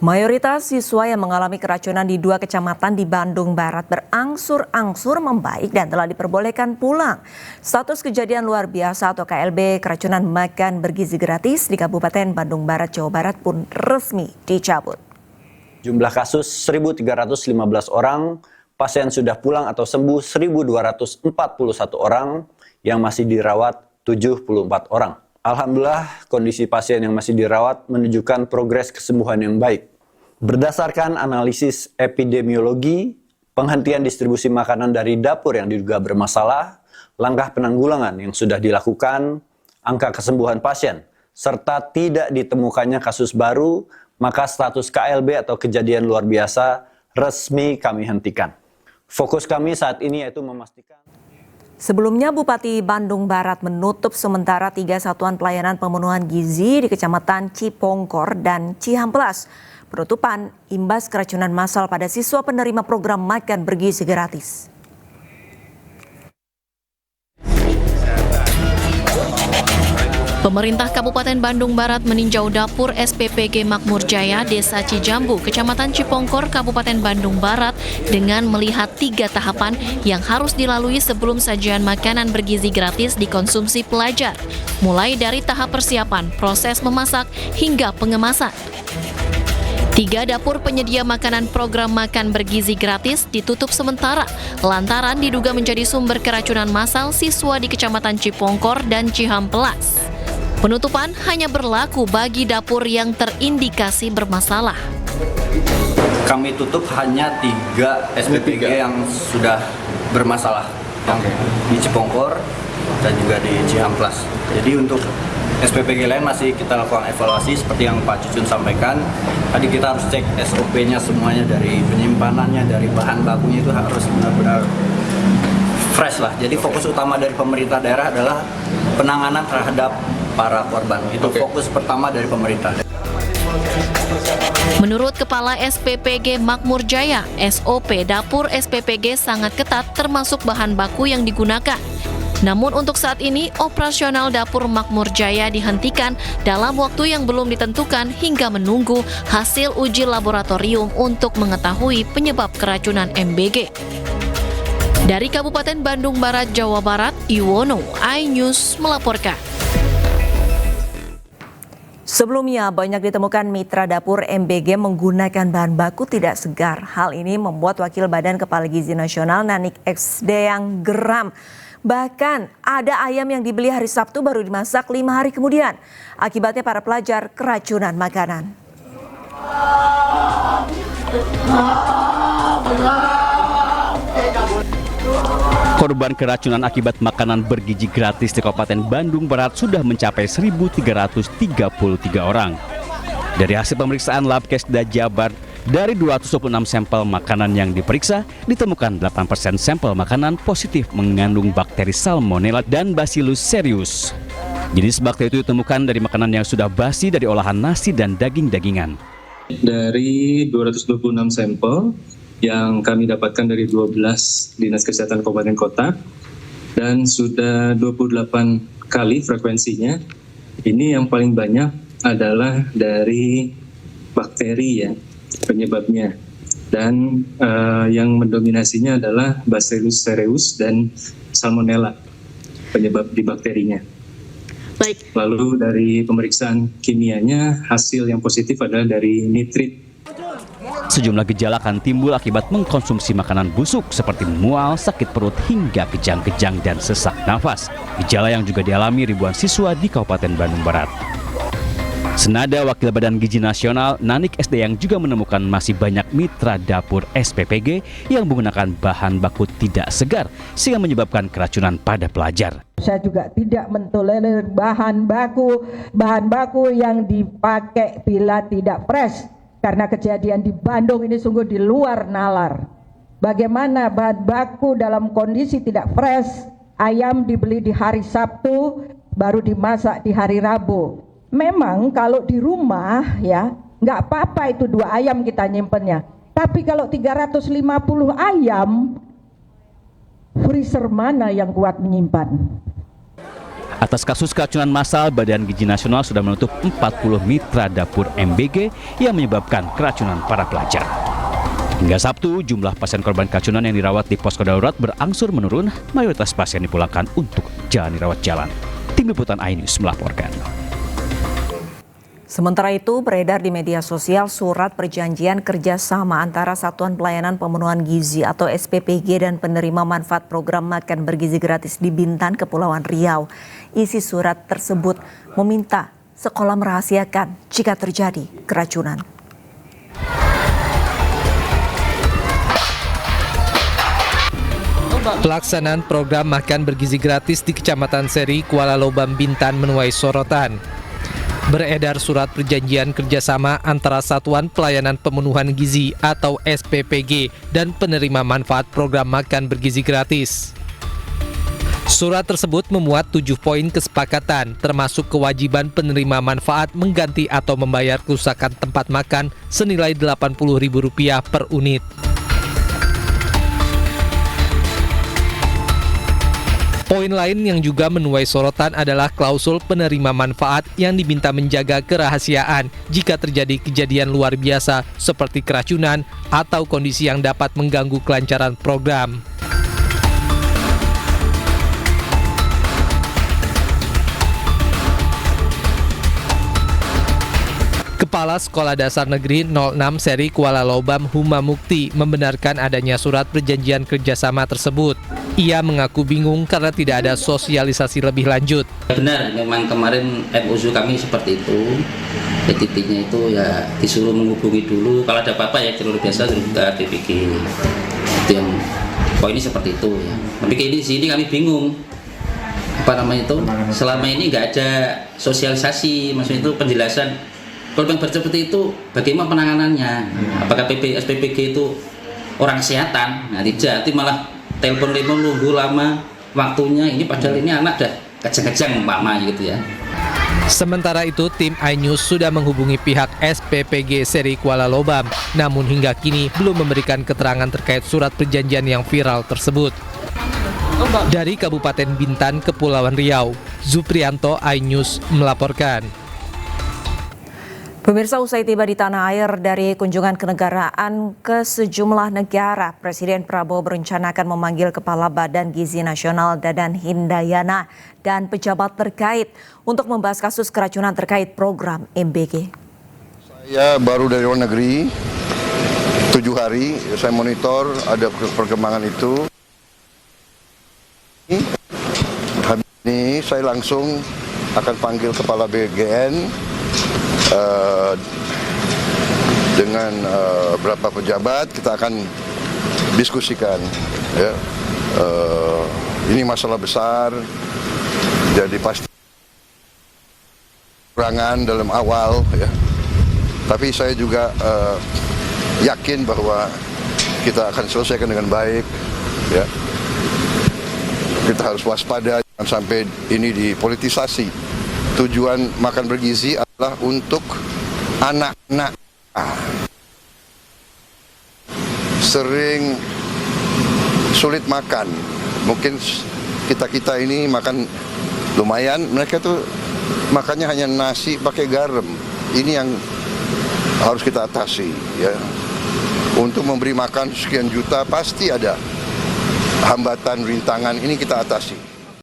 Mayoritas siswa yang mengalami keracunan di 2 kecamatan di Bandung Barat berangsur-angsur membaik dan telah diperbolehkan pulang. Status kejadian luar biasa atau KLB keracunan makan bergizi gratis di Kabupaten Bandung Barat, Jawa Barat pun resmi dicabut. Jumlah kasus 1.315 orang, pasien sudah pulang atau sembuh 1.241 orang, yang masih dirawat 74 orang. Alhamdulillah, kondisi pasien yang masih dirawat menunjukkan progres kesembuhan yang baik. Berdasarkan analisis epidemiologi, penghentian distribusi makanan dari dapur yang diduga bermasalah, langkah penanggulangan yang sudah dilakukan, angka kesembuhan pasien, serta tidak ditemukannya kasus baru, maka status KLB atau kejadian luar biasa resmi kami hentikan. Fokus kami saat ini yaitu memastikan. Sebelumnya Bupati Bandung Barat menutup sementara 3 satuan pelayanan pemenuhan gizi di Kecamatan Cipongkor dan Cihamplas. Penutupan imbas keracunan massal pada siswa penerima program makan bergizi gratis. Pemerintah Kabupaten Bandung Barat meninjau dapur SPPG Makmur Jaya, Desa Cijambu, Kecamatan Cipongkor, Kabupaten Bandung Barat dengan melihat 3 tahapan yang harus dilalui sebelum sajian makanan bergizi gratis dikonsumsi pelajar. Mulai dari tahap persiapan, proses memasak, hingga pengemasan. 3 dapur penyedia makanan program makan bergizi gratis ditutup sementara lantaran diduga menjadi sumber keracunan massal siswa di Kecamatan Cipongkor dan Cihamplas. Penutupan hanya berlaku bagi dapur yang terindikasi bermasalah. Kami tutup hanya 3 SPPG yang sudah bermasalah, yang di Cipongkor dan juga di Cihamplas. Jadi untuk SPPG lain masih kita lakukan evaluasi seperti yang Pak Cucun sampaikan. Tadi kita harus cek SOP-nya semuanya, dari penyimpanannya, dari bahan bakunya itu harus benar-benar fresh lah. Jadi fokus utama dari pemerintah daerah adalah penanganan terhadap para korban. Itu fokus pertama dari pemerintah. Menurut Kepala SPPG Makmur Jaya, SOP dapur SPPG sangat ketat termasuk bahan baku yang digunakan. Namun untuk saat ini, operasional dapur Makmur Jaya dihentikan dalam waktu yang belum ditentukan hingga menunggu hasil uji laboratorium untuk mengetahui penyebab keracunan MBG. Dari Kabupaten Bandung Barat, Jawa Barat, Iwono, iNews melaporkan. Sebelumnya banyak ditemukan mitra dapur MBG menggunakan bahan baku tidak segar. Hal ini membuat Wakil Badan Kepala Gizi Nasional Nanik SD yang geram. Bahkan ada ayam yang dibeli hari Sabtu baru dimasak 5 hari kemudian. Akibatnya para pelajar keracunan makanan. Korban keracunan akibat makanan bergizi gratis di Kabupaten Bandung Barat sudah mencapai 1.333 orang. Dari hasil pemeriksaan Labkesda Jabar, dari 226 sampel makanan yang diperiksa, ditemukan 8% sampel makanan positif mengandung bakteri Salmonella dan Bacillus cereus. Jenis bakteri itu ditemukan dari makanan yang sudah basi dari olahan nasi dan daging-dagingan. Dari 226 sampel yang kami dapatkan dari 12 Dinas Kesehatan Kabupaten Kota dan sudah 28 kali frekuensinya. Ini yang paling banyak adalah dari bakteri ya penyebabnya, dan yang mendominasinya adalah Bacillus cereus dan Salmonella penyebab di bakterinya. Baik. Lalu dari pemeriksaan kimianya hasil yang positif adalah dari nitrit. Sejumlah gejala akan timbul akibat mengkonsumsi makanan busuk seperti mual, sakit perut, hingga kejang-kejang dan sesak nafas. Gejala yang juga dialami ribuan siswa di Kabupaten Bandung Barat. Senada Wakil Badan Gizi Nasional Nanik SD yang juga menemukan masih banyak mitra dapur SPPG yang menggunakan bahan baku tidak segar sehingga menyebabkan keracunan pada pelajar. Saya juga tidak mentolerir bahan baku yang dipakai bila tidak fresh. Karena kejadian di Bandung ini sungguh di luar nalar. Bagaimana bahan baku dalam kondisi tidak fresh, ayam dibeli di hari Sabtu, baru dimasak di hari Rabu. Memang kalau di rumah ya, nggak apa-apa itu 2 ayam kita nyimpennya. Tapi kalau 350 ayam, freezer mana yang kuat menyimpan? Atas kasus keracunan massal, Badan Gizi Nasional sudah menutup 40 mitra dapur MBG yang menyebabkan keracunan para pelajar. Hingga Sabtu, jumlah pasien korban keracunan yang dirawat di posko darurat berangsur menurun, mayoritas pasien dipulangkan untuk jalani rawat jalan. Tim Liputan iNews melaporkan. Sementara itu, beredar di media sosial surat perjanjian kerjasama antara Satuan Pelayanan Pemenuhan Gizi atau SPPG dan penerima manfaat program makan bergizi gratis di Bintan, Kepulauan Riau. Isi surat tersebut meminta sekolah merahasiakan jika terjadi keracunan. Pelaksanaan program makan bergizi gratis di Kecamatan Seri, Kuala Lobam, Bintan menuai sorotan. Beredar surat perjanjian kerjasama antara Satuan Pelayanan Pemenuhan Gizi atau SPPG dan penerima manfaat program makan bergizi gratis. Surat tersebut memuat 7 poin kesepakatan, termasuk kewajiban penerima manfaat mengganti atau membayar kerusakan tempat makan senilai Rp80.000 per unit. Poin lain yang juga menuai sorotan adalah klausul penerima manfaat yang diminta menjaga kerahasiaan jika terjadi kejadian luar biasa seperti keracunan atau kondisi yang dapat mengganggu kelancaran program. Kepala Sekolah Dasar Negeri 06 Seri Kuala Lobam Huma Mukti membenarkan adanya surat perjanjian kerjasama tersebut. Ia mengaku bingung karena tidak ada sosialisasi lebih lanjut. Benar, memang kemarin MOU kami seperti itu. Titiknya itu ya disuruh menghubungi dulu. Kalau ada apa-apa ya jalur biasa juga DPG. Itu yang poinnya seperti itu ya. Tapi di sini kami bingung. Selama ini nggak ada sosialisasi, maksudnya itu penjelasan. Kalau yang seperti itu, bagaimana penanganannya? Apakah SPPG itu orang kesehatan? Nah, tidak, nanti malah telepon nunggu lama waktunya. Ini padahal ini anak dah kejang-kejang umpama gitu ya. Sementara itu, tim iNews sudah menghubungi pihak SPPG Seri Kuala Lobam, namun hingga kini belum memberikan keterangan terkait surat perjanjian yang viral tersebut. Dari Kabupaten Bintan, Kepulauan Riau, Zuprianto, iNews melaporkan. Pemirsa, usai tiba di tanah air dari kunjungan kenegaraan ke sejumlah negara, Presiden Prabowo berencana akan memanggil Kepala Badan Gizi Nasional Dadan Hindayana dan pejabat terkait untuk membahas kasus keracunan terkait program MBG. Saya baru dari luar negeri, 7 hari, saya monitor ada perkembangan itu. Habis ini saya langsung akan panggil Kepala BGN dengan beberapa pejabat, kita akan diskusikan ya. Ini masalah besar, jadi pasti kekurangan dalam awal ya. Tapi saya juga yakin bahwa kita akan selesaikan dengan baik ya. Kita harus waspada jangan sampai ini dipolitisasi. Tujuan makan bergizi adalah untuk anak-anak. Sering sulit makan. Mungkin kita ini makan lumayan, mereka tuh makannya hanya nasi pakai garam. Ini yang harus kita atasi ya. Untuk memberi makan sekian juta pasti ada hambatan, rintangan, ini kita atasi.